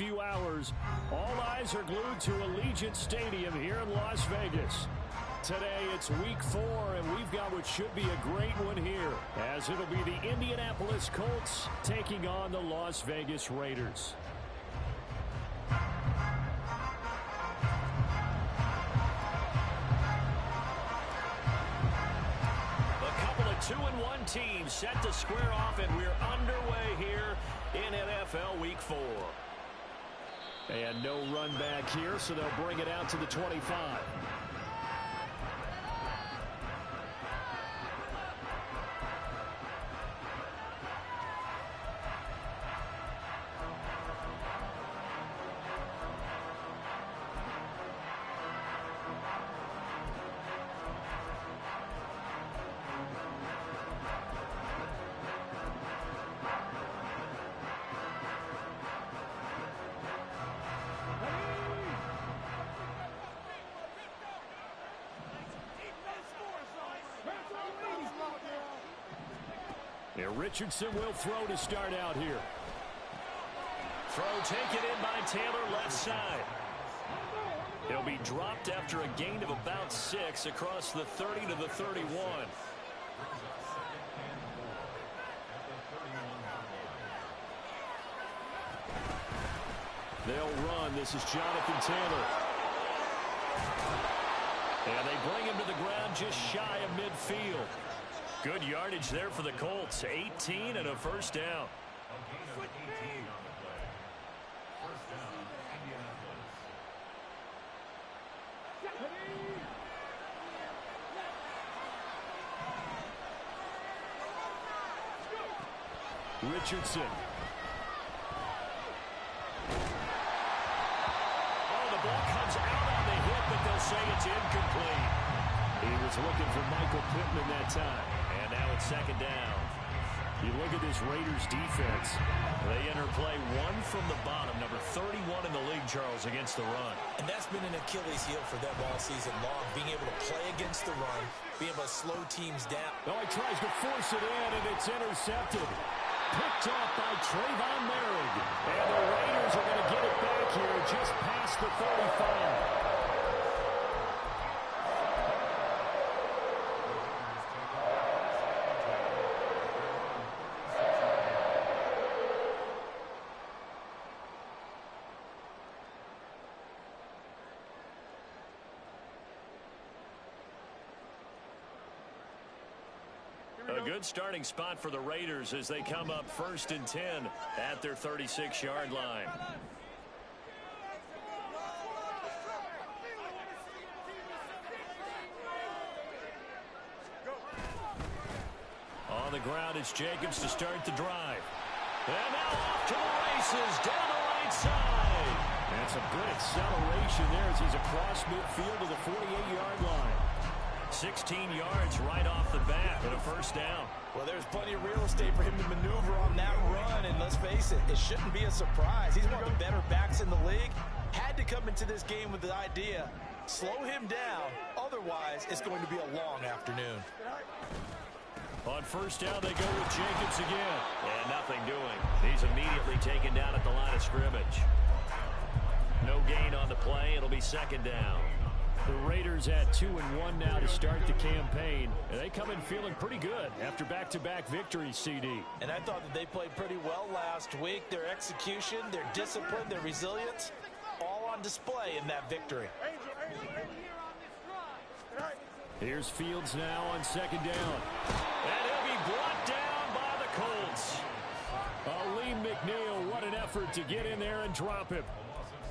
few hours, all eyes are glued to Allegiant Stadium here in Las Vegas. Today, it's week 4, and we've got what should be a great one here, as it'll be the Indianapolis Colts taking on the Las Vegas Raiders. A couple of 2-1 teams set to square off, and we're underway here in NFL Week 4. And no run back here, so they'll bring it out to the 25. Richardson will throw to start out here. Throw taken in by Taylor, left side. He'll be dropped after a gain of about 6 across the 30 to the 31. They'll run. This is Jonathan Taylor. And they bring him to the ground just shy of midfield. Good yardage there for the Colts. 18 and a first down. Richardson. Oh, the ball comes out on the hit, but they'll say it's incomplete. He was looking for Michael Pittman that time. And now it's second down. You look at this Raiders defense. They enter play 1 from the bottom, number 31 in the league, Charles, against the run. And that's been an Achilles heel for them all season long, being able to play against the run, being able to slow teams down. Oh, he tries to force it in, and it's intercepted. Picked off by Trayvon Merrick. And the Raiders are going to get it back here just past the 35. A good starting spot for the Raiders as they come up 1st and 10 at their 36-yard line. On the ground, it's Jacobs to start the drive. And now off to the races down the right side. That's a good acceleration there as he's across midfield to the 48-yard line. 16 yards right off the bat and a first down. Well, there's plenty of real estate for him to maneuver on that run, and let's face it, it shouldn't be a surprise. He's one of the better backs in the league. Had to come into this game with the idea, slow him down, otherwise it's going to be a long afternoon. On first down, they go with Jacobs again. And nothing doing. He's immediately taken down at the line of scrimmage. No gain on the play. It'll be second down. The Raiders at 2-1 now to start the campaign. And they come in feeling pretty good after back-to-back victories, CD. And I thought that they played pretty well last week. Their execution, their discipline, their resilience, all on display in that victory. Here's Fields now on second down. And he'll be brought down by the Colts. Lee McNeil, what an effort to get in there and drop him.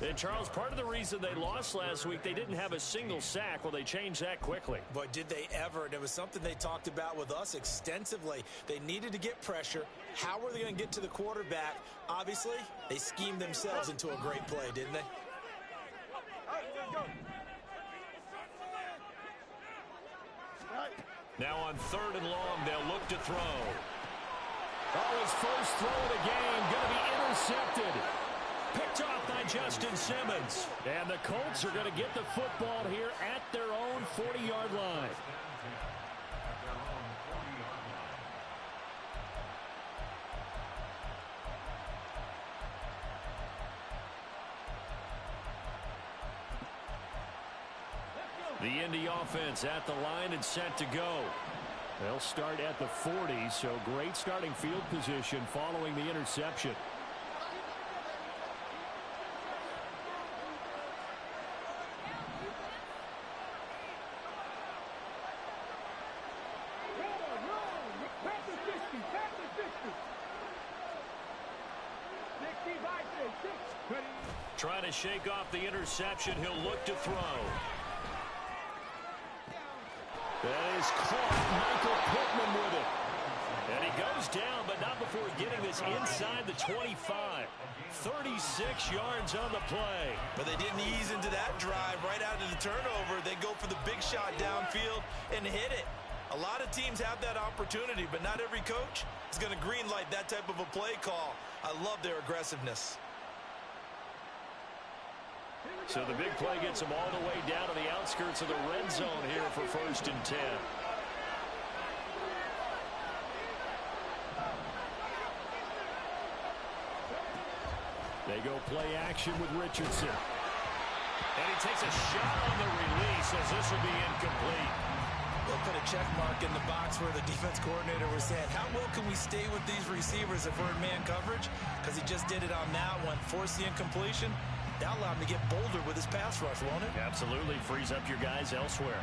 And, Charles, part of the reason they lost last week, they didn't have a single sack. Well, they changed that quickly. But did they ever? And it was something they talked about with us extensively. They needed to get pressure. How were they going to get to the quarterback? Obviously, they schemed themselves into a great play, didn't they? Now on 3rd and long, they'll look to throw. Oh, his first throw of the game going to be intercepted. Picked off by Justin Simmons. And the Colts are going to get the football here at their own 40-yard line. The Indy offense at the line and set to go. They'll start at the 40, so great starting field position following the interception. Trying to shake off the interception. He'll look to throw. That is caught. Michael Pittman with it. And he goes down, but not before getting this inside the 25. 36 yards on the play. But they didn't ease into that drive right out of the turnover. They go for the big shot downfield and hit it. A lot of teams have that opportunity, but not every coach is going to greenlight that type of a play call. I love their aggressiveness. So the big play gets them all the way down to the outskirts of the red zone here for 1st and 10. They go play action with Richardson. And he takes a shot on the release as this will be incomplete. They'll put a check mark in the box where the defense coordinator was saying, how well can we stay with these receivers if we're in man coverage? Because he just did it on that one, forced the incompletion. That allowed him to get bolder with his pass rush, won't it? Absolutely. Frees up your guys elsewhere.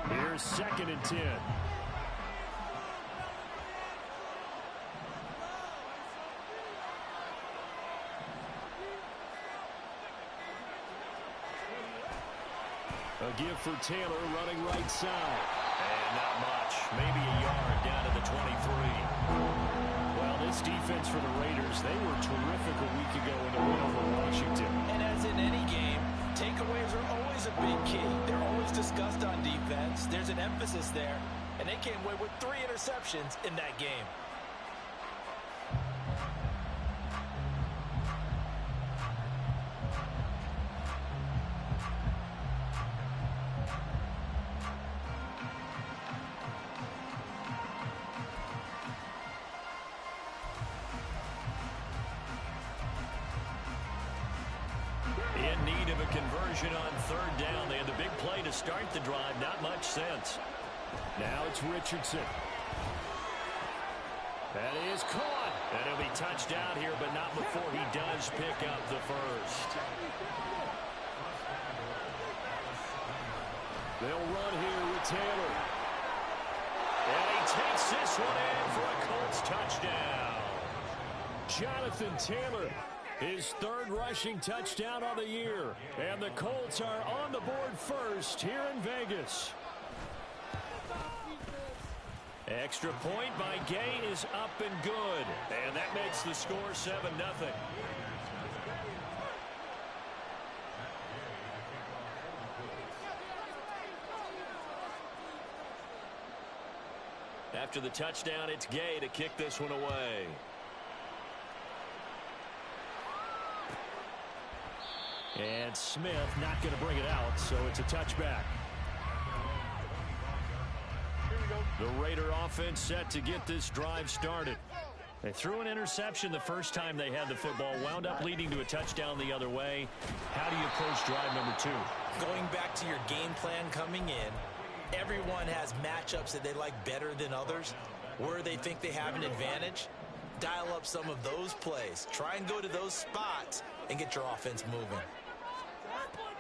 Here's 2nd and 10. A give for Taylor running right side. And not much. Maybe a yard down to the 23. Well, this defense for the Raiders, they were terrific a week ago in the win over Washington. And as in any game, takeaways are always a big key. They're always discussed on defense. There's an emphasis there. And they came away with 3 interceptions in that game. In need of a conversion on 3rd down. They had the big play to start the drive. Not much sense. Now it's Richardson. That is caught. And he'll be touched out here, but not before he does pick up the first. They'll run here with Taylor. And he takes this one in for a Colts touchdown. Jonathan Taylor, his 3rd rushing touchdown on the year. And the Colts are on the board first here in Vegas. Extra point by Gay is up and good. And that makes the score 7-0. After the touchdown, it's Gay to kick this one away. And Smith not going to bring it out, so it's a touchback. The Raider offense set to get this drive started. They threw an interception the first time they had the football, wound up leading to a touchdown the other way. How do you approach drive number 2? Going back to your game plan coming in, everyone has matchups that they like better than others. Where they think they have an advantage, dial up some of those plays. Try and go to those spots and get your offense moving.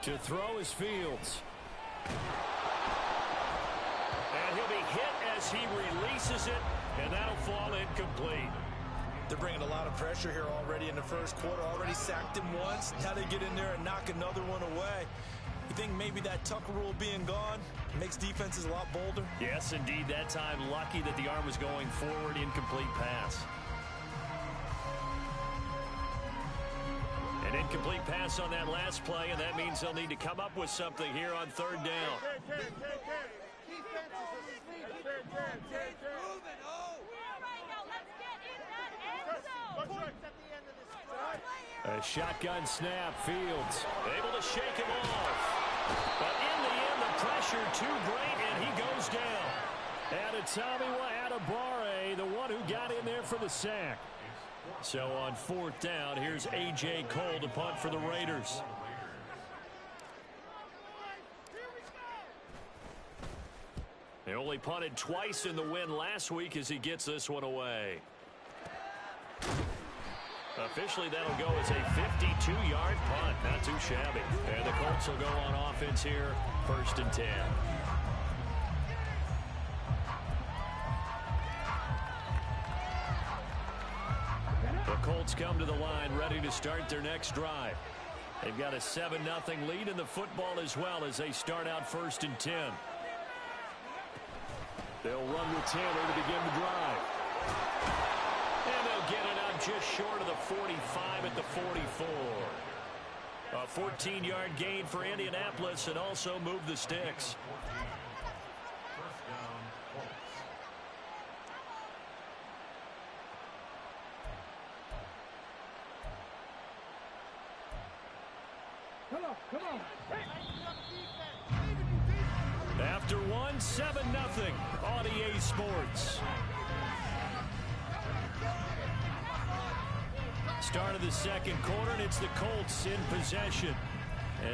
To throw is Fields. And he'll be hit as he releases it, and that'll fall incomplete. They're bringing a lot of pressure here already in the first quarter. Already sacked him once. Now they get in there and knock another one away. You think maybe that Tucker rule being gone makes defenses a lot bolder? Yes, indeed. That time, lucky that the arm was going forward. Incomplete pass. An incomplete pass on that last play, and that means they'll need to come up with something here on 3rd down. A shotgun snap. Fields able to shake him off. But in the end, the pressure too great, and he goes down. And Tommy Adebawore, the one who got in there for the sack. So on 4th down, here's A.J. Cole to punt for the Raiders. They only punted twice in the win last week as he gets this one away. Officially, that'll go as a 52-yard punt. Not too shabby. And the Colts will go on offense here, 1st and 10. The Colts come to the line ready to start their next drive. They've got a 7-0 lead in the football as well as they start out 1st and 10. They'll run with Taylor to begin the drive. And they'll get it out just short of the 45 at the 44. A 14-yard gain for Indianapolis and also move the sticks. Come on. After one, 7-0 on EA Sports. Start of the second quarter, and it's the Colts in possession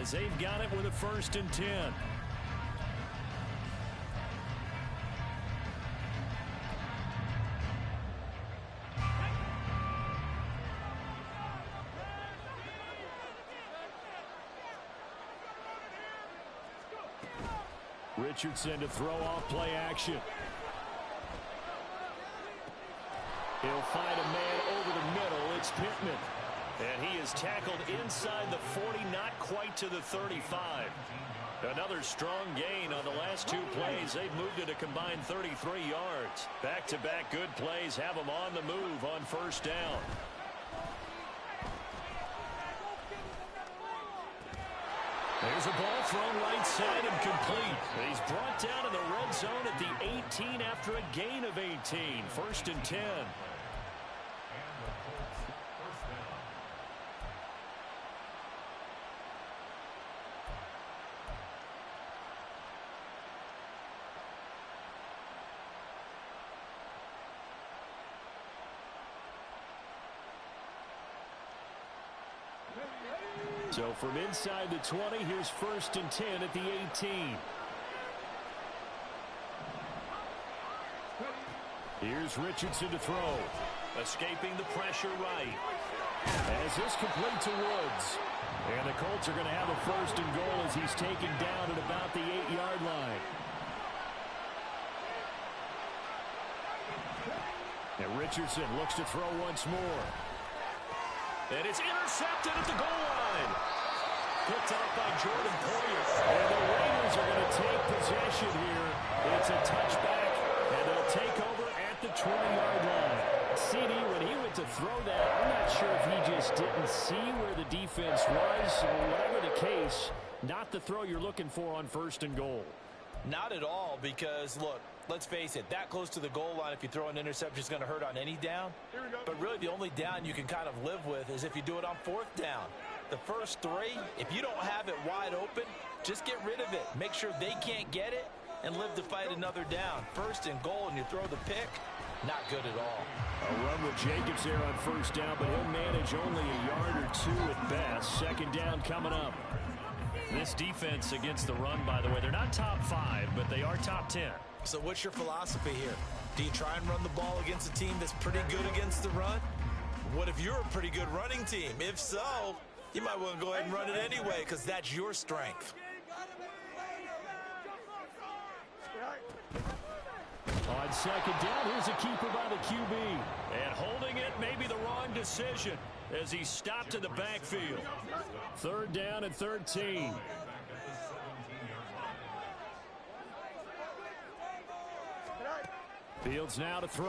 as they've got it with a 1st and 10. Richardson to throw off play action. He'll find a man over the middle. It's Pittman. And he is tackled inside the 40, not quite to the 35. Another strong gain on the last 2 plays. They've moved it a combined 33 yards. Back-to-back good plays have them on the move on 1st down. There's a ball thrown right side and complete. He's brought down in the red zone at the 18 after a gain of 18. 1st and 10. So from inside the 20, here's 1st and 10 at the 18. Here's Richardson to throw. Escaping the pressure right. As this complete to Woods. And the Colts are going to have a 1st and goal as he's taken down at about the 8-yard line. And Richardson looks to throw once more. And it's intercepted at the goal line. Picked up by Jordan Poyer. And the Raiders are going to take possession here. It's a touchback, and they'll take over at the 20-yard line. CD, when he went to throw that, I'm not sure if he just didn't see where the defense was. Whatever the case, not the throw you're looking for on 1st and goal. Not at all, because, look, let's face it, that close to the goal line, if you throw an interception, is going to hurt on any down. But really, the only down you can kind of live with is if you do it on 4th down. The first 3, if you don't have it wide open, just get rid of it. Make sure they can't get it and live to fight another down. 1st and goal, and you throw the pick, not good at all. A run with Jacobs there on 1st down, but he'll manage only a yard or 2 at best. 2nd down coming up. This defense against the run, by the way, they're not top 5, but they are top 10. So what's your philosophy here? Do you try and run the ball against a team that's pretty good against the run? What if you're a pretty good running team? If so, you might want to go ahead and run it anyway because that's your strength. On 2nd down, here's a keeper by the QB. And holding it may be the wrong decision as he stopped in the backfield. 3rd down and 13. Fields now to throw.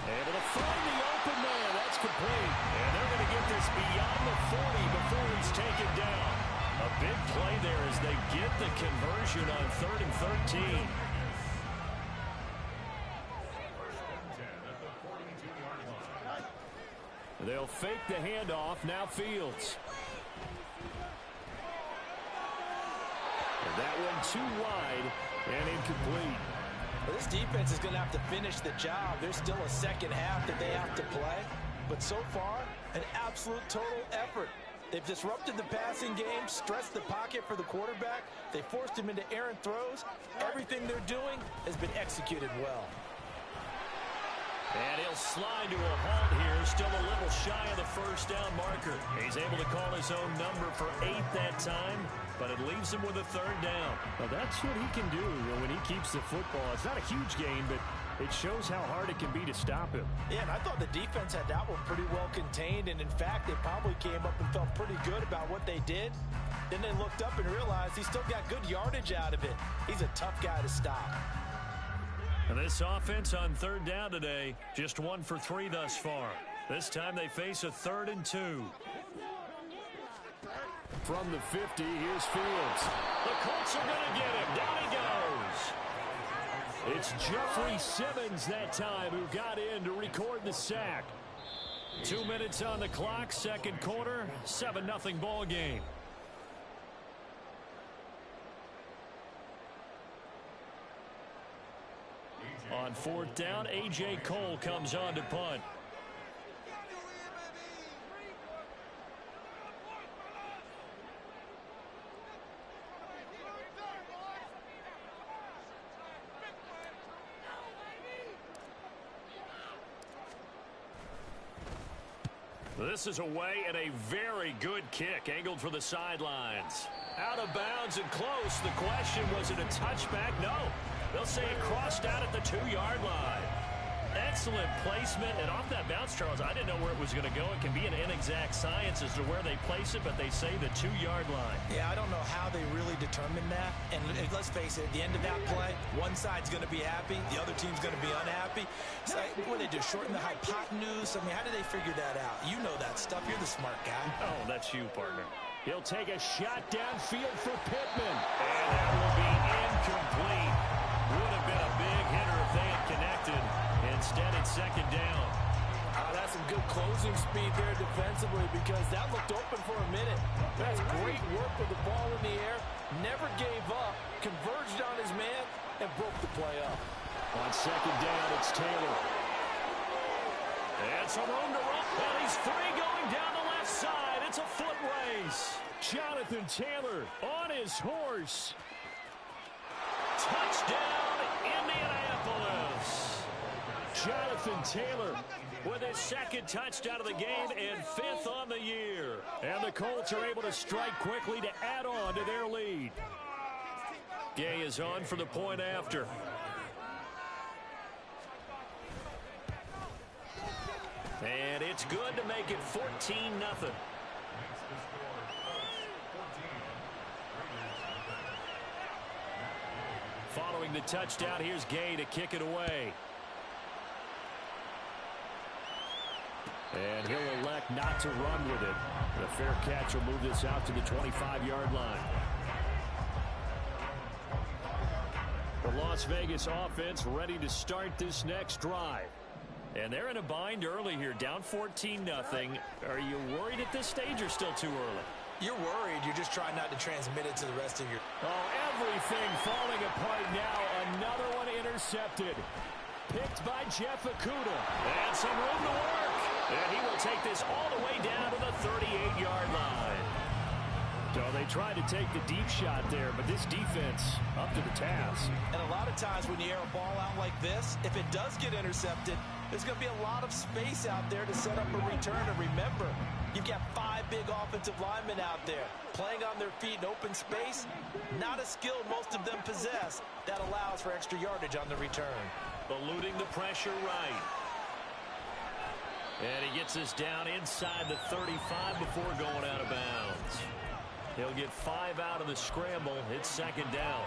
And it'll find the open man. That's complete. And they're going to get this beyond the 40 before he's taken down. A big play there as they get the conversion on 3rd and 13. They'll fake the handoff. Now Fields. And that one too wide and incomplete. Well, this defense is going to have to finish the job. There's still a second half that they have to play. But so far, an absolute total effort. They've disrupted the passing game, stressed the pocket for the quarterback. They forced him into errant throws. Everything they're doing has been executed well. And he'll slide to a halt here, still a little shy of the first down marker. He's able to call his own number for 8 that time, but it leaves him with a third down. Well, that's what he can do when he keeps the football. It's not a huge gain, but it shows how hard it can be to stop him. Yeah, and I thought the defense had that one pretty well contained, and in fact, they probably came up and felt pretty good about what they did. Then they looked up and realized he still got good yardage out of it. He's a tough guy to stop. And this offense on third down today, just 1 for 3 thus far. This time they face a 3rd and 2. From the 50, here's Fields. The Colts are going to get him. Down he goes. It's Jeffrey Simmons that time who got in to record the sack. 2 minutes on the clock, second quarter, 7-0 ball game. On 4th down, A.J. Cole comes on to punt. This is away and a very good kick, angled for the sidelines. Out of bounds and close. The question, was it a touchback? No. They'll say it crossed out at the 2-yard line. Excellent placement. And off that bounce, Charles, I didn't know where it was going to go. It can be an inexact science as to where they place it, but they say the 2-yard line. Yeah, I don't know how they really determined that. And let's face it, at the end of that play, one side's going to be happy, the other team's going to be unhappy. So, what do they do, shorten the hypotenuse? I mean, how do they figure that out? You know that stuff. You're the smart guy. Oh, that's you, partner. He'll take a shot downfield for Pittman. And that will be incomplete. Would have been a big hitter if they had connected. Instead, it's second down. That's some good closing speed there defensively, because that looked open for a minute. That's great work with the ball in the air. Never gave up. Converged on his man and broke the play up. On second down, it's Taylor. And some room to run. And he's free going down the left side. It's a foot race. Jonathan Taylor on his horse. Touchdown, Indianapolis. Jonathan Taylor with his second touchdown of the game and 5th on the year. And the Colts are able to strike quickly to add on to their lead. Gay is on for the point after. And it's good to make it 14-0. Following the touchdown, here's Gay to kick it away. And he'll elect not to run with it. The fair catch will move this out to the 25-yard line. The Las Vegas offense ready to start this next drive. And they're in a bind early here, down 14-0. Are you worried at this stage or still too early? You're worried. You're just trying not to transmit it to the rest of your... Oh, everything falling apart now. Another one intercepted. Picked by Jeff Okudah. And some room to work. And he will take this all the way down to the 38-yard line. So they tried to take the deep shot there, but this defense up to the task. And a lot of times when you air a ball out like this, if it does get intercepted, there's going to be a lot of space out there to set up a return. And remember, you've got 5 big offensive linemen out there playing on their feet in open space. Not a skill most of them possess that allows for extra yardage on the return. Eluding the pressure right. And he gets us down inside the 35 before going out of bounds. He'll get 5 out of the scramble. It's second down.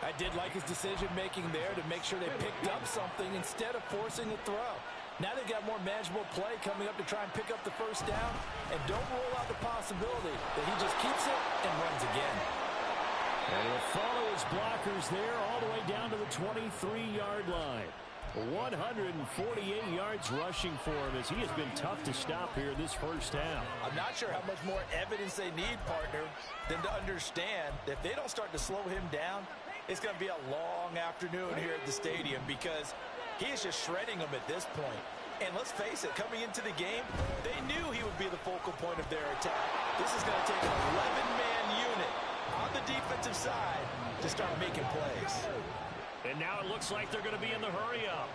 I did like his decision-making there to make sure they picked up something instead of forcing a throw. Now they've got more manageable play coming up to try and pick up the first down. And don't rule out the possibility that he just keeps it and runs again. And he'll follow his blockers there all the way down to the 23-yard line. 148 yards rushing for him as he has been tough to stop here this first half. I'm not sure how much more evidence they need, partner, than to understand that if they don't start to slow him down, it's going to be a long afternoon here at the stadium because he is just shredding them at this point. And let's face it, coming into the game, they knew he would be the focal point of their attack. This is going to take an 11-man unit on the defensive side to start making plays. And now it looks like they're going to be in the hurry-up.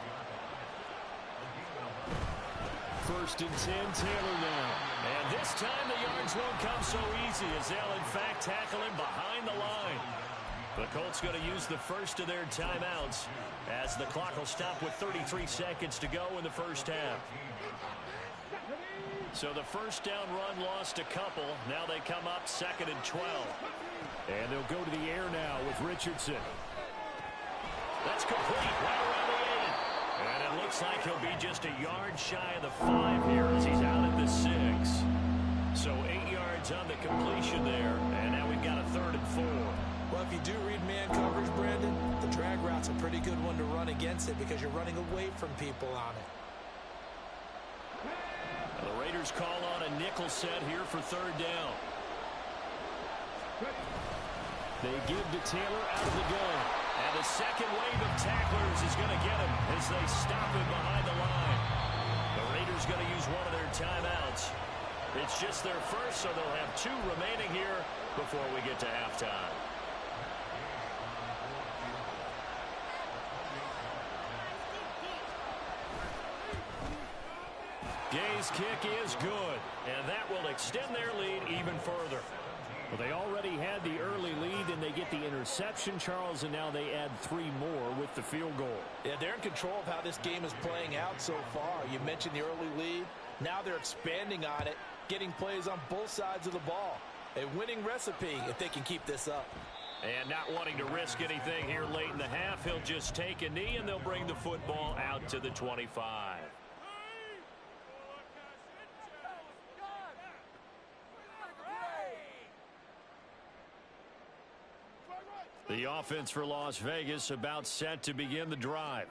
First and 10, Taylor now. And this time the yards won't come so easy as they'll, in fact, tackle him behind the line. The Colts going to use the first of their timeouts as the clock will stop with 33 seconds to go in the first half. So the first down run lost a couple. Now they come up 2nd and 12. And they'll go to the air now with Richardson. That's complete right around the 8. And it looks like he'll be just a yard shy of the 5 here as he's out at the 6. So 8 yards on the completion there. And now we've got a 3rd and 4. Well, if you do read man coverage, Brandon, the drag route's a pretty good one to run against it because you're running away from people on it. The Raiders call on a nickel set here for 3rd down. They give to Taylor out of the gun. And the second wave of tacklers is going to get him as they stop him behind the line. The Raiders going to use one of their timeouts. It's just their first, so they'll have 2 remaining here before we get to halftime. Gay's kick is good, and that will extend their lead even further. Well, they already had the early lead, and they get the interception, Charles, and now they add 3 more with the field goal. Yeah, they're in control of how this game is playing out so far. You mentioned the early lead. Now they're expanding on it, getting plays on both sides of the ball. A winning recipe if they can keep this up. And not wanting to risk anything here late in the half, he'll just take a knee, and they'll bring the football out to the 25. The offense for Las Vegas about set to begin the drive.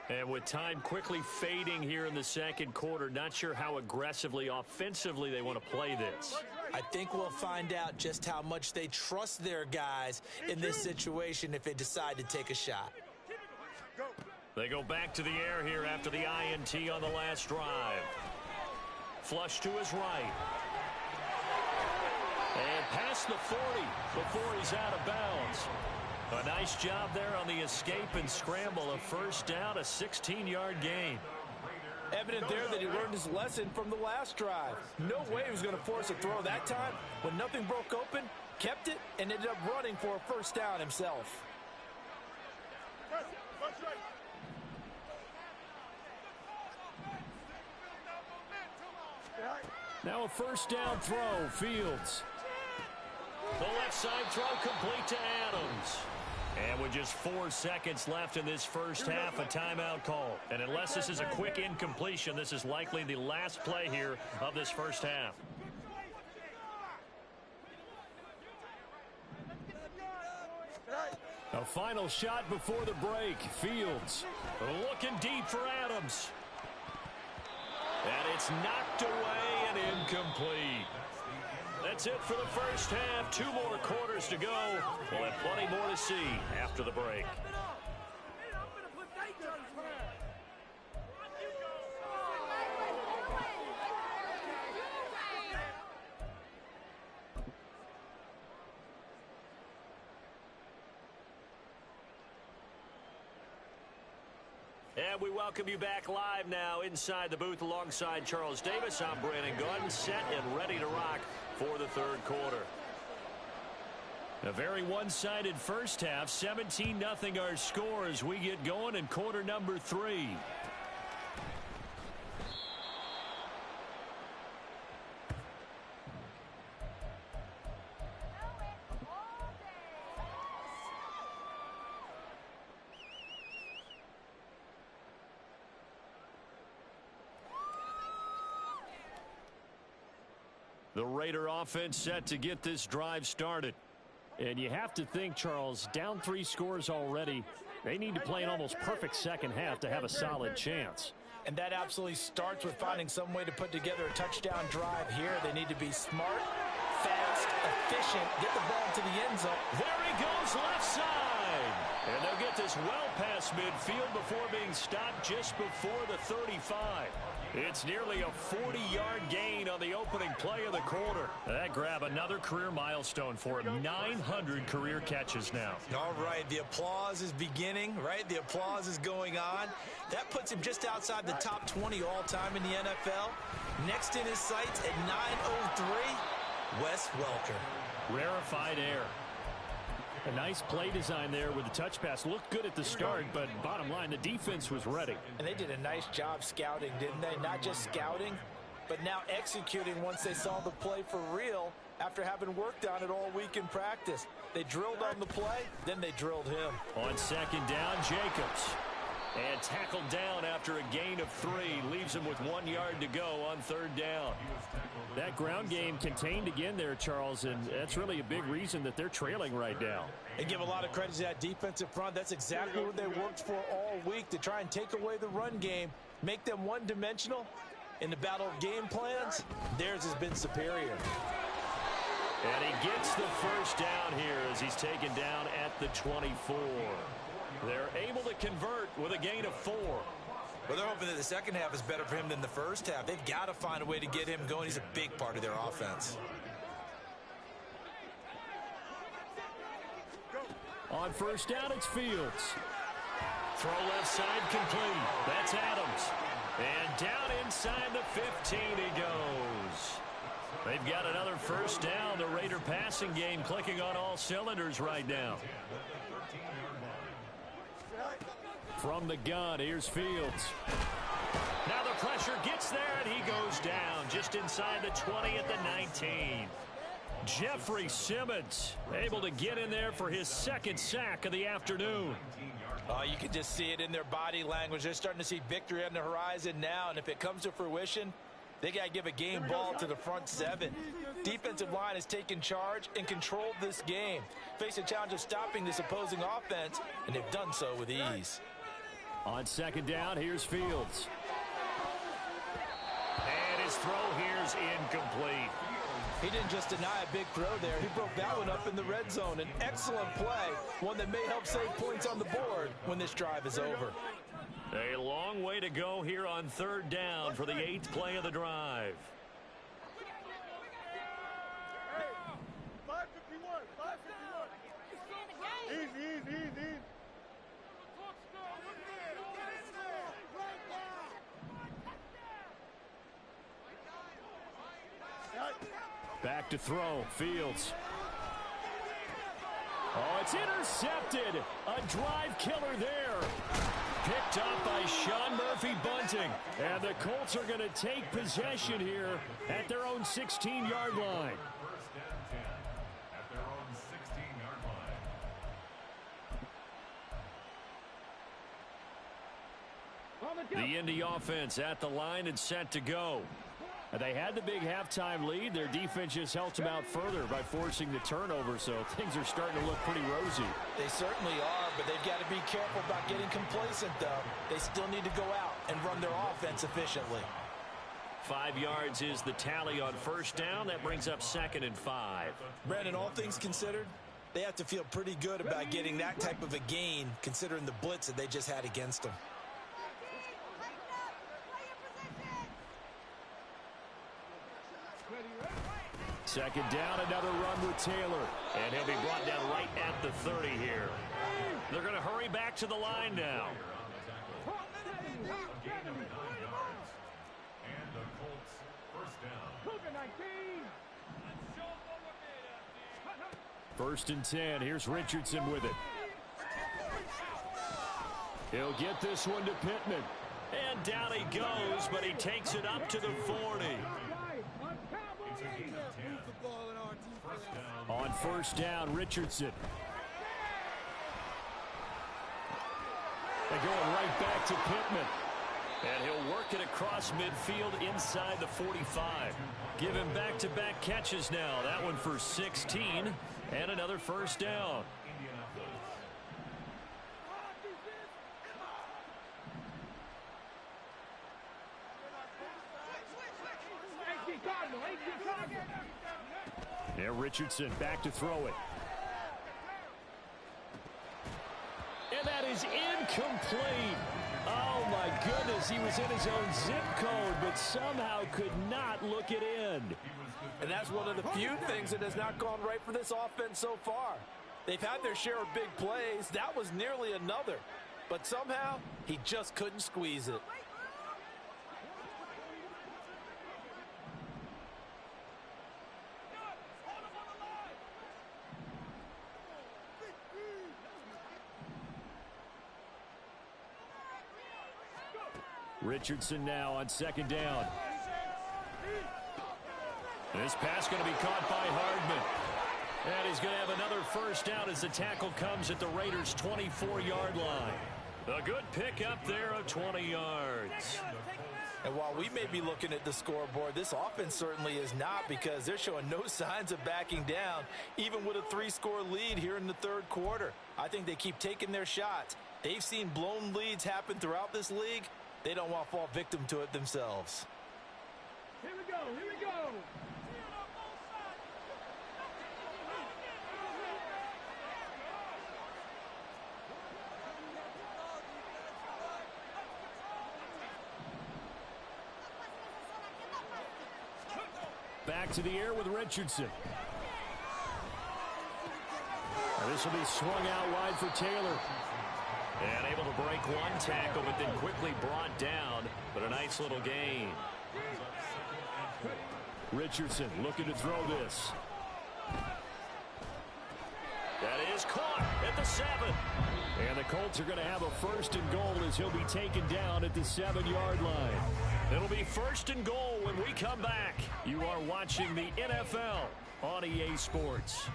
And with time quickly fading here in the second quarter, not sure how aggressively, offensively they want to play this. I think we'll find out just how much they trust their guys in this situation if they decide to take a shot. They go back to the air here after the INT on the last drive. Flush to his right. And past the 40 before he's out of bounds. A nice job there on the escape and scramble. A first down, a 16-yard gain. Evident there that he learned his lesson from the last drive. No way he was going to force a throw that time. When nothing broke open, kept it, and ended up running for a first down himself. Now a first down throw, Fields. The left side throw complete to Adams. And with just 4 seconds left in this first half, a timeout call. And unless this is a quick incompletion, this is likely the last play here of this first half. A final shot before the break. Fields. Looking deep for Adams. And it's knocked away and incomplete. That's it for the first half. 2 more quarters to go. We'll have plenty more to see after the break. And we welcome you back live now inside the booth alongside Charles Davis. I'm Brandon Gaudin, set and ready to rock for the third quarter. A very one-sided first half. 17-0 our score as we get going in quarter number 3. The Raider offense set to get this drive started. And you have to think, Charles, down 3 scores already. They need to play an almost perfect second half to have a solid chance. And that absolutely starts with finding some way to put together a touchdown drive here. They need to be smart, fast, efficient, get the ball to the end zone. There he goes, left side. And they'll get this well past midfield before being stopped just before the 35. It's nearly a 40-yard gain on the opening play of the quarter. That grab another career milestone for him. 900 career catches now. All right, the applause is beginning, right? The applause is going on. That puts him just outside the top 20 all-time in the NFL. Next in his sights at 903, Wes Welker. Rarefied air. A nice play design there with the touch pass. Looked good at the start, but bottom line, the defense was ready. And they did a nice job scouting, didn't they? Not just scouting, but now executing once they saw the play for real after having worked on it all week in practice. They drilled on the play, then they drilled him. On second down, Jacobs. And tackled down after a gain of 3. Leaves him with 1 yard to go on third down. That ground game contained again there, Charles, and that's really a big reason that they're trailing right now. They give a lot of credit to that defensive front. That's exactly what they worked for all week, to try and take away the run game, make them one-dimensional. In the battle of game plans, theirs has been superior. And he gets the first down here as he's taken down at the 24. They're able to convert with a gain of 4. Well, they're hoping that the second half is better for him than the first half. They've got to find a way to get him going. He's a big part of their offense. On first down, it's Fields. Throw left side complete. That's Adams. And down inside the 15 he goes. They've got another first down. The Raider passing game clicking on all cylinders right now. From the gun, here's Fields. Now the pressure gets there, and he goes down just inside the 20 at the 19. Jeffrey Simmons able to get in there for his second sack of the afternoon. You can just see it in their body language. They're starting to see victory on the horizon now, and if it comes to fruition, they got to give a game ball to the front 7. Defensive line has taken charge and controlled this game. Face a challenge of stopping this opposing offense, and they've done so with ease. On second down, here's Fields. And his throw here's incomplete. He didn't just deny a big throw there. He broke that one up in the red zone. An excellent play, one that may help save points on the board when this drive is over. A long way to go here on third down for the 8th play of the drive. Back to throw, Fields. Oh, it's intercepted. A drive killer there. Picked up by Sean Murphy-Bunting. And the Colts are going to take possession here at their own 16-yard line. The Indy offense at the line and set to go. They had the big halftime lead. Their defense just helped them out further by forcing the turnover, so things are starting to look pretty rosy. They certainly are, but they've got to be careful about getting complacent, though. They still need to go out and run their offense efficiently. 5 yards is the tally on first down. That brings up 2nd and 5. Brandon, all things considered, they have to feel pretty good about getting that type of a gain, considering the blitz that they just had against them. Second down, another run with Taylor. And he'll be brought down right at the 30 here. They're going to hurry back to the line now. First and 10. Here's Richardson with it. He'll get this one to Pittman. And down he goes, but he takes it up to the 40. On first down, Richardson. They're going right back to Pittman. And he'll work it across midfield inside the 45. Give him back-to-back catches now. That one for 16 and another first down. And Richardson back to throw it. And that is incomplete. Oh, my goodness. He was in his own zip code, but somehow could not look it in. And that's one of the few things that has not gone right for this offense so far. They've had their share of big plays. That was nearly another. But somehow, he just couldn't squeeze it. Richardson now on second down. This pass going to be caught by Hardman. And he's going to have another first down as the tackle comes at the Raiders' 24-yard line. A good pickup there of 20 yards. And while we may be looking at the scoreboard, this offense certainly is not, because they're showing no signs of backing down, even with a 3-score lead here in the third quarter. I think they keep taking their shots. They've seen blown leads happen throughout this league. They don't want to fall victim to it themselves. Here we go, here we go. Back to the air with Richardson. Now this will be swung out wide for Taylor. And able to break one tackle, but then quickly brought down. But a nice little gain. Richardson looking to throw this. That is caught at the 7. And the Colts are going to have a first and goal as he'll be taken down at the 7-yard line. It'll be first and goal when we come back. You are watching the NFL on EA Sports.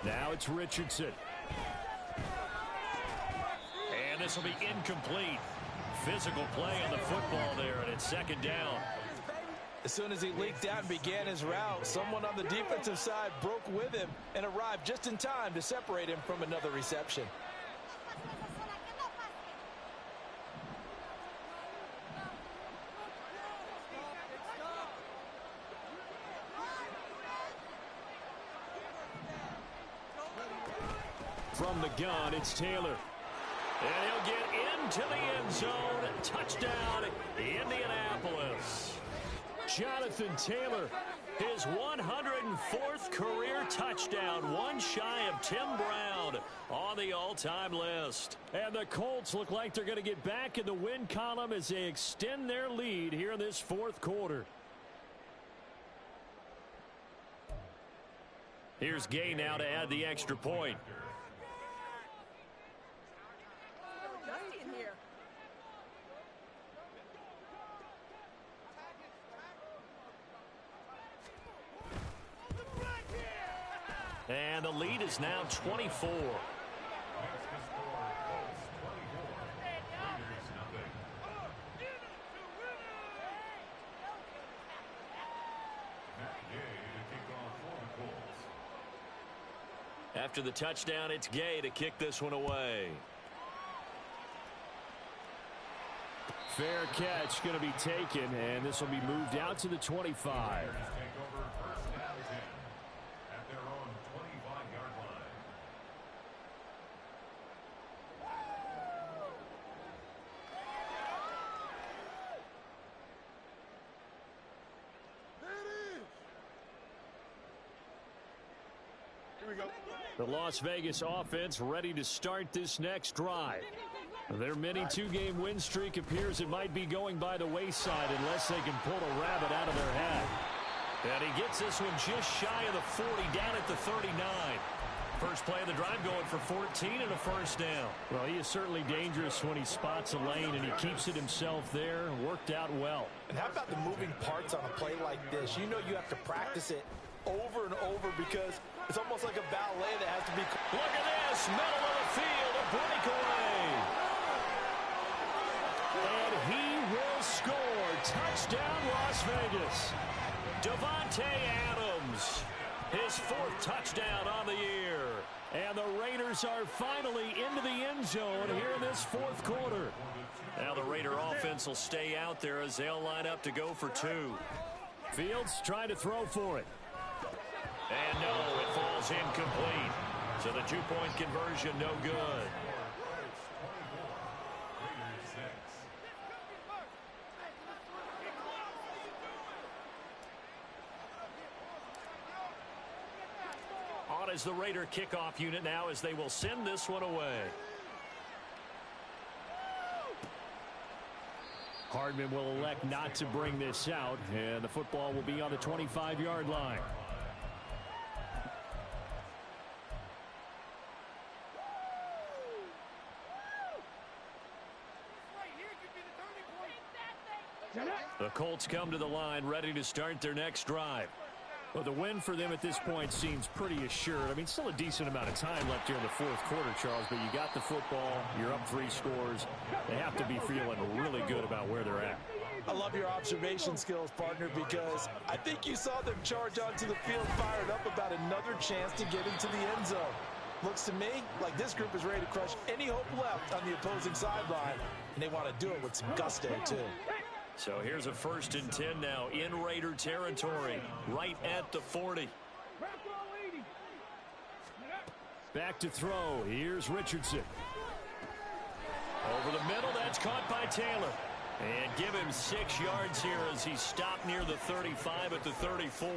Now it's Richardson. And this will be incomplete. Physical play on the football there, and it's second down. As soon as he leaked out and began his route, someone on the defensive side broke with him and arrived just in time to separate him from another reception. From the gun, it's Taylor. And he'll get into the end zone. Touchdown, Indianapolis. Jonathan Taylor, his 104th career touchdown, one shy of Tim Brown on the all-time list. And the Colts look like they're going to get back in the win column as they extend their lead here in this fourth quarter. Here's Gay now to add the extra point. And the lead is now 24. After the touchdown, it's Gay to kick this one away. Fair catch going to be taken, and this will be moved out to the 25. The Las Vegas offense ready to start this next drive. Their mini two-game win streak appears it might be going by the wayside unless they can pull a rabbit out of their hat. And he gets this one just shy of the 40, down at the 39. First play of the drive going for 14 and a first down. Well, he is certainly dangerous when he spots a lane, and he keeps it himself there. Worked out well. And how about the moving parts on a play like this? You know you have to practice it over and over because it's almost like a ballet that has to be. Look at this, middle of the field, a breakaway. And he will touchdown, Las Vegas. Davante Adams, his 4th touchdown on the year. And the Raiders are finally into the end zone here in this 4th quarter. Now the Raider offense will stay out there as they'll line up to go for 2. Fields trying to throw for it. And no, it falls incomplete. So the 2-point conversion no good. On is the Raider kickoff unit now as they will send this one away. Hardman will elect not to bring this out, and the football will be on the 25-yard line. The Colts come to the line ready to start their next drive. Well, the win for them at this point seems pretty assured. I mean, still a decent amount of time left here in the 4th quarter, Charles, but you got the football, you're up 3 scores. They have to be feeling really good about where they're at. I love your observation skills, partner, because I think you saw them charge onto the field fired up about another chance to get into the end zone. Looks to me like this group is ready to crush any hope left on the opposing sideline, and they want to do it with some gusto, too. So here's a 1st and 10 now in Raider territory, right at the 40. Back to throw. Here's Richardson. Over the middle, that's caught by Taylor. And give him 6 yards here as he's stopped near the 35 at the 34.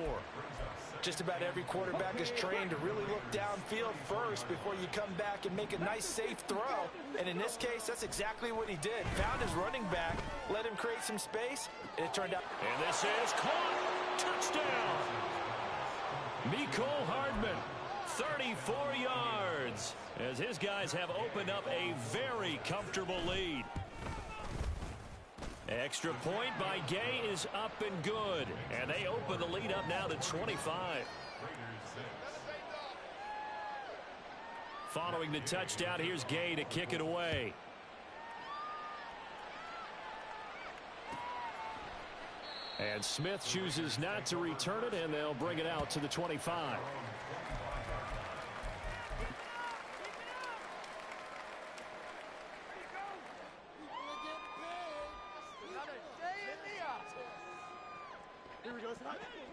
Just about every quarterback is trained to really look downfield first before you come back and make a nice, safe throw. And in this case, that's exactly what he did. Found his running back, let him create some space, and it turned out. And this is caught. Touchdown. Mecole Hardman. 34 yards as his guys have opened up a very comfortable lead. Extra point by Gay is up and good. And they open the lead up now to 25. Following the touchdown, here's Gay to kick it away. And Smith chooses not to return it, and they'll bring it out to the 25.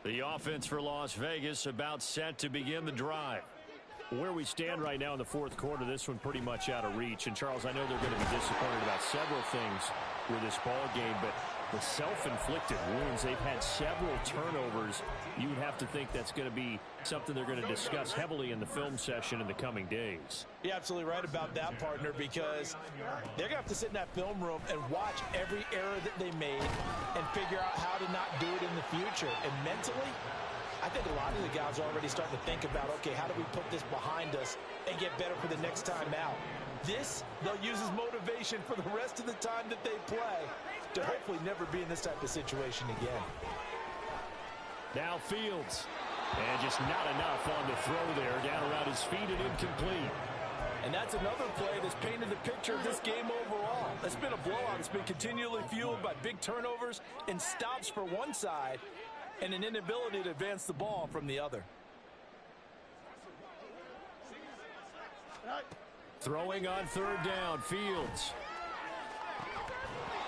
The offense for Las Vegas about set to begin the drive. Where we stand right now in the 4th quarter, this one pretty much out of reach. And, Charles, I know they're going to be disappointed about several things with this ball game, but the self-inflicted wounds, they've had several turnovers. You would have to think that's going to be something they're going to discuss heavily in the film session in the coming days. You're absolutely right about that, partner, because they're going to have to sit in that film room and watch every error that they made and figure out how to not do it in the future. And mentally, I think a lot of the guys are already starting to think about, okay, how do we put this behind us and get better for the next time out? This, they'll use as motivation for the rest of the time that they play to hopefully never be in this type of situation again. Now Fields. And just not enough on the throw there. Down around his feet and incomplete. And that's another play that's painted the picture of this game overall. It's been a blowout. It's been continually fueled by big turnovers and stops for one side and an inability to advance the ball from the other. Throwing on 3rd down, Fields.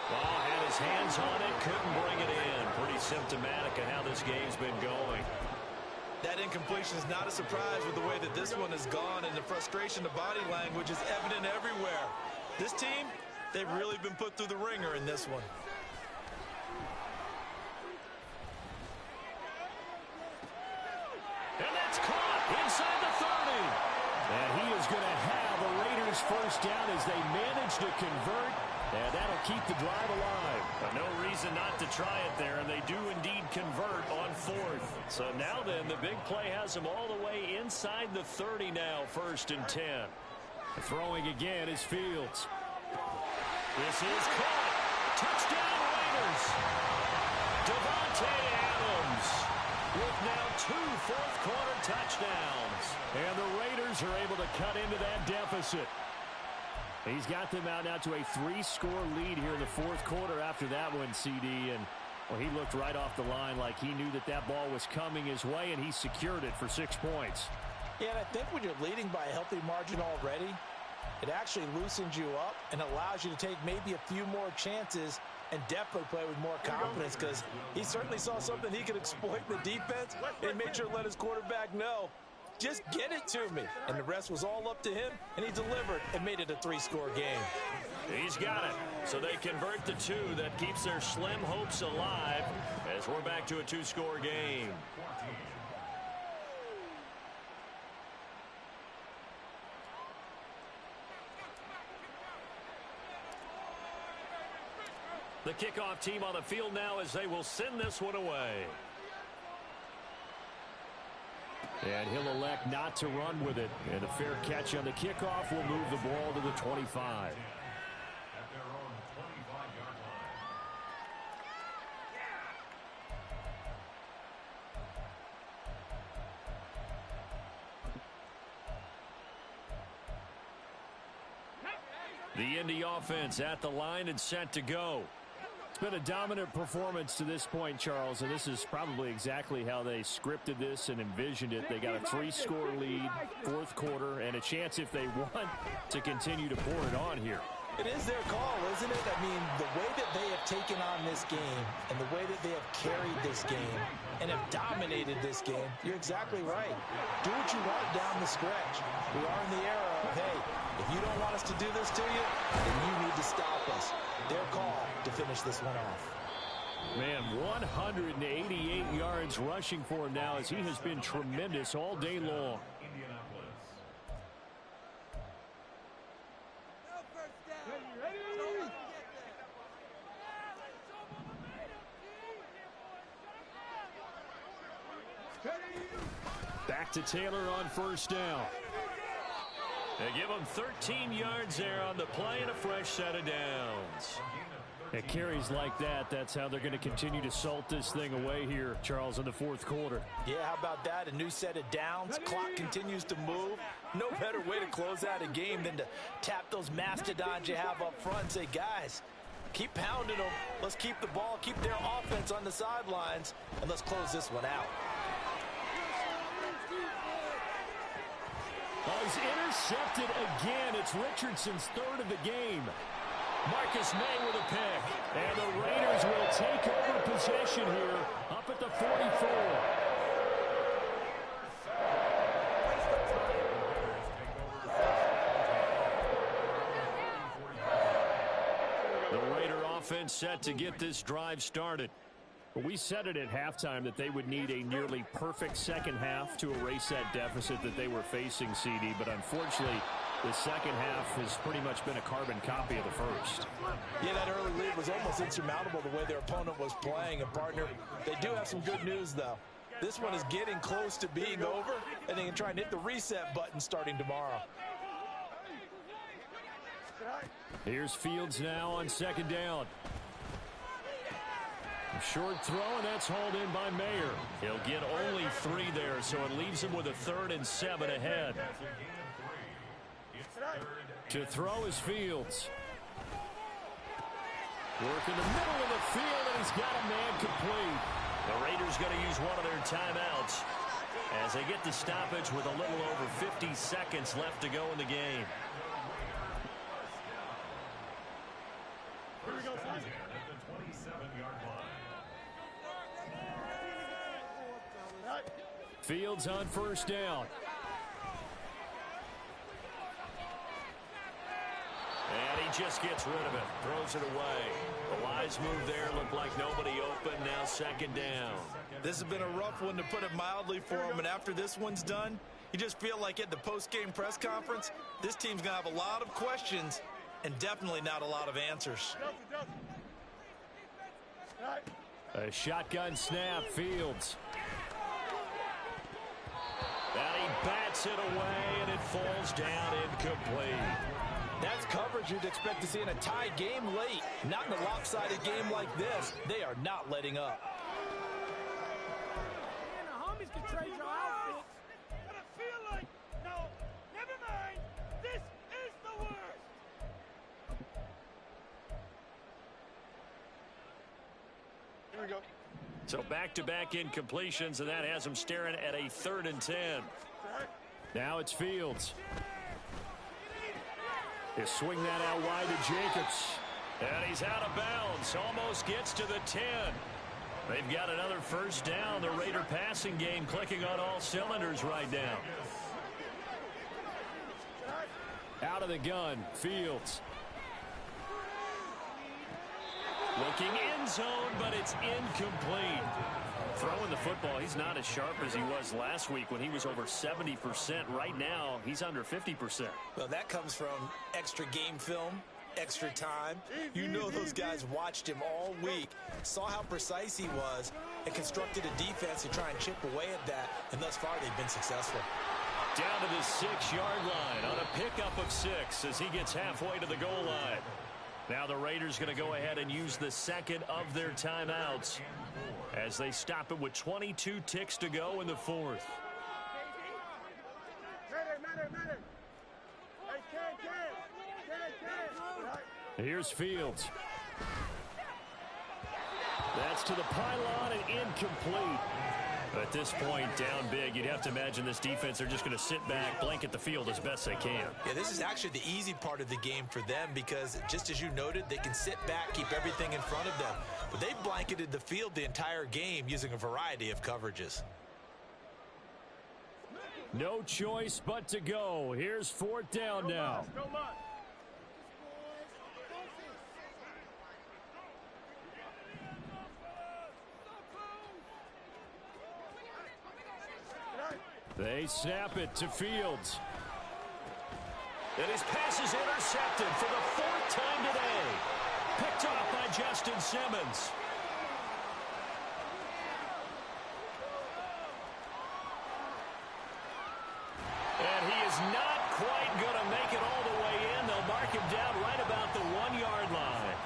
Well, had his hands on it, couldn't bring it in. Pretty symptomatic of how this game's been going. That incompletion is not a surprise with the way that this one has gone, and the frustration of body language is evident everywhere. This team, they've really been put through the ringer in this one. And that's caught inside the 30. And he is going to have a Raiders 1st down as they manage to convert. And that'll keep the drive alive. But no reason not to try it there, and they do indeed convert on 4th. So now then, the big play has them all the way inside the 30 now, 1st and 10. Throwing again is Fields. This is caught. Touchdown Raiders. Davante Adams with now 2 4th-quarter touchdowns. And the Raiders are able to cut into that deficit. He's got them out now to a 3-score lead here in the fourth quarter after that one, CD. And, well, he looked right off the line like he knew that that ball was coming his way, and he secured it for 6 points. Yeah, and I think when you're leading by a healthy margin already, it actually loosens you up and allows you to take maybe a few more chances and definitely play with more confidence, because he certainly saw something he could exploit in the defense and made sure to let his quarterback know, just get it to me. And the rest was all up to him, and he delivered and made it a 3-score game. He's got it. So they convert the 2. That keeps their slim hopes alive as we're back to a 2-score game. The kickoff team on the field now as they will send this one away. And he'll elect not to run with it. And a fair catch on the kickoff will move the ball to the 25. The Indy offense at the line and set to go. It's been a dominant performance to this point, Charles, and this is probably exactly how they scripted this and envisioned it. They got a 3-score lead, fourth quarter, and a chance, if they want, to continue to pour it on here. It is their call, isn't it? I mean, the way that they have taken on this game and the way that they have carried this game and have dominated this game, you're exactly right. Do what you want down the stretch. We are in the era of, hey, if you don't want us to do this to you, then you need to stop us. Their call to finish this one off. Man, 188 yards rushing for him now as he has been tremendous all day long. Back to Taylor on first down. They give him 13 yards there on the play and a fresh set of downs. It carries like that. That's how they're going to continue to salt this thing away here, Charles, in the fourth quarter. Yeah, how about that? A new set of downs. Clock continues to move. No better way to close out a game than to tap those mastodons you have up front and say, guys, keep pounding them. Let's keep the ball, keep their offense on the sidelines, and let's close this one out. Oh, he's intercepted again. It's Richardson's third of the game. Marcus May with a pick. And the Raiders will take over possession here up at the 44. The Raider offense set to get this drive started. We said it at halftime that they would need a nearly perfect second half to erase that deficit that they were facing, CD. But unfortunately, the second half has pretty much been a carbon copy of the first. Yeah, that early lead was almost insurmountable the way their opponent was playing. And, partner, they do have some good news, though. This one is getting close to being over, and they can try and hit the reset button starting tomorrow. Here's Fields now on second down. Short throw, and that's hauled in by Mayer. He'll get only 3 there, so it leaves him with a 3rd and 7 ahead. To throw is Fields. Work in the middle of the field, and he's got a man complete. The Raiders going to use one of their timeouts as they get the stoppage with a little over 50 seconds left to go in the game. Here we go, son. Fields on first down. And he just gets rid of it. Throws it away. The wise move there. Looked like nobody open. Now second down. This has been a rough one, to put it mildly, for him. And after this one's done, you just feel like at the post-game press conference, this team's going to have a lot of questions and definitely not a lot of answers. A shotgun snap, Fields. And he bats it away, and it falls down incomplete. That's coverage you'd expect to see in a tie game late. Not in a lopsided game like this. They are not letting up. Man, the homies can trade your outfits, but I feel like, no, never mind. This is the worst. So back-to-back incompletions, and that has him staring at a 3rd and 10. Now it's Fields. He'll swing that out wide to Jacobs. And he's out of bounds. Almost gets to the 10. They've got another first down. The Raider passing game clicking on all cylinders right now. Out of the gun, Fields. Looking end zone, but it's incomplete. Throwing the football, he's not as sharp as he was last week when he was over 70%. Right now, he's under 50%. Well, that comes from extra game film, extra time. You know those guys watched him all week, saw how precise he was, and constructed a defense to try and chip away at that, and thus far they've been successful. Down to the 6-yard line on a pickup of 6 as he gets halfway to the goal line. Now the Raiders going to go ahead and use the second of their timeouts as they stop it with 22 ticks to go in the 4th. Here's Fields. That's to the pylon and incomplete. At this point, down big, you'd have to imagine this defense are just going to sit back, blanket the field as best they can. Yeah, this is actually the easy part of the game for them because, just as you noted, they can sit back, keep everything in front of them. But they've blanketed the field the entire game using a variety of coverages. No choice but to go. Here's 4th down now. They snap it to Fields. And his pass is intercepted for the 4th time today. Picked off by Justin Simmons. And he is not quite going to make it all the way in. They'll mark him down right about the 1-yard line.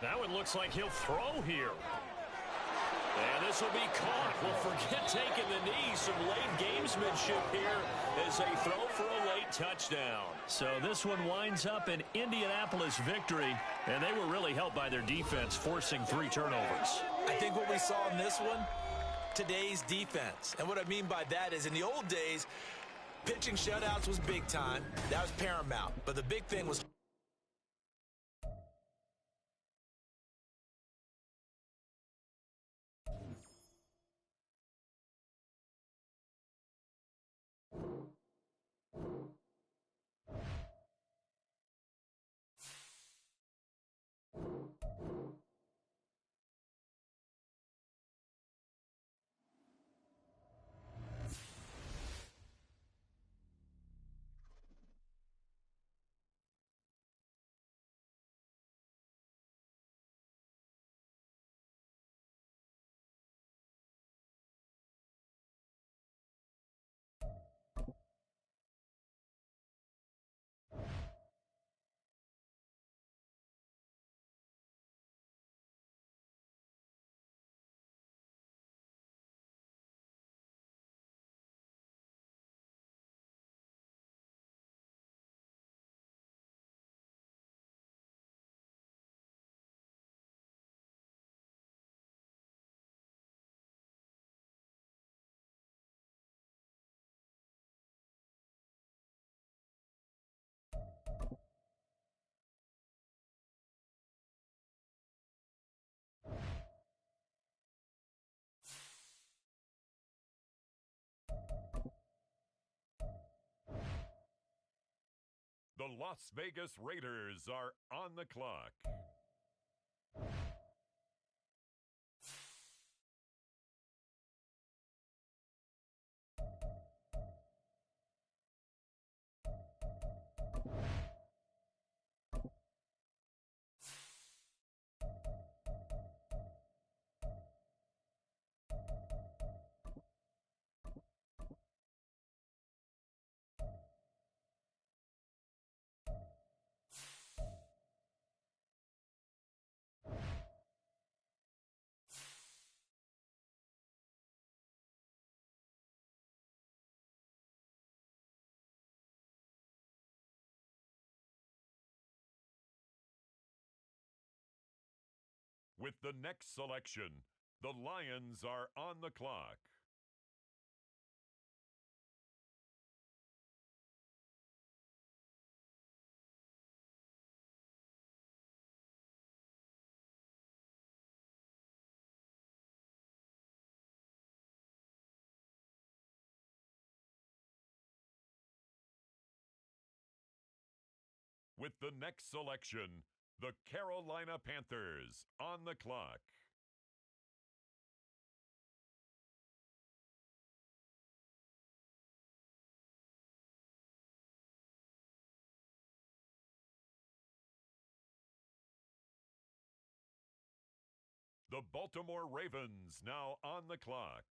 That one looks like he'll throw here. And this will be caught. Well, forget taking the knee. Some late gamesmanship here as they throw for a late touchdown. So this one winds up an Indianapolis victory, and they were really helped by their defense forcing 3 turnovers. I think what we saw in this one, today's defense. And what I mean by that is in the old days, pitching shutouts was big time. That was paramount. But the big thing was The Las Vegas Raiders are on the clock. With the next selection, the Lions are on the clock. With the next selection, the Carolina Panthers on the clock. The Baltimore Ravens now on the clock.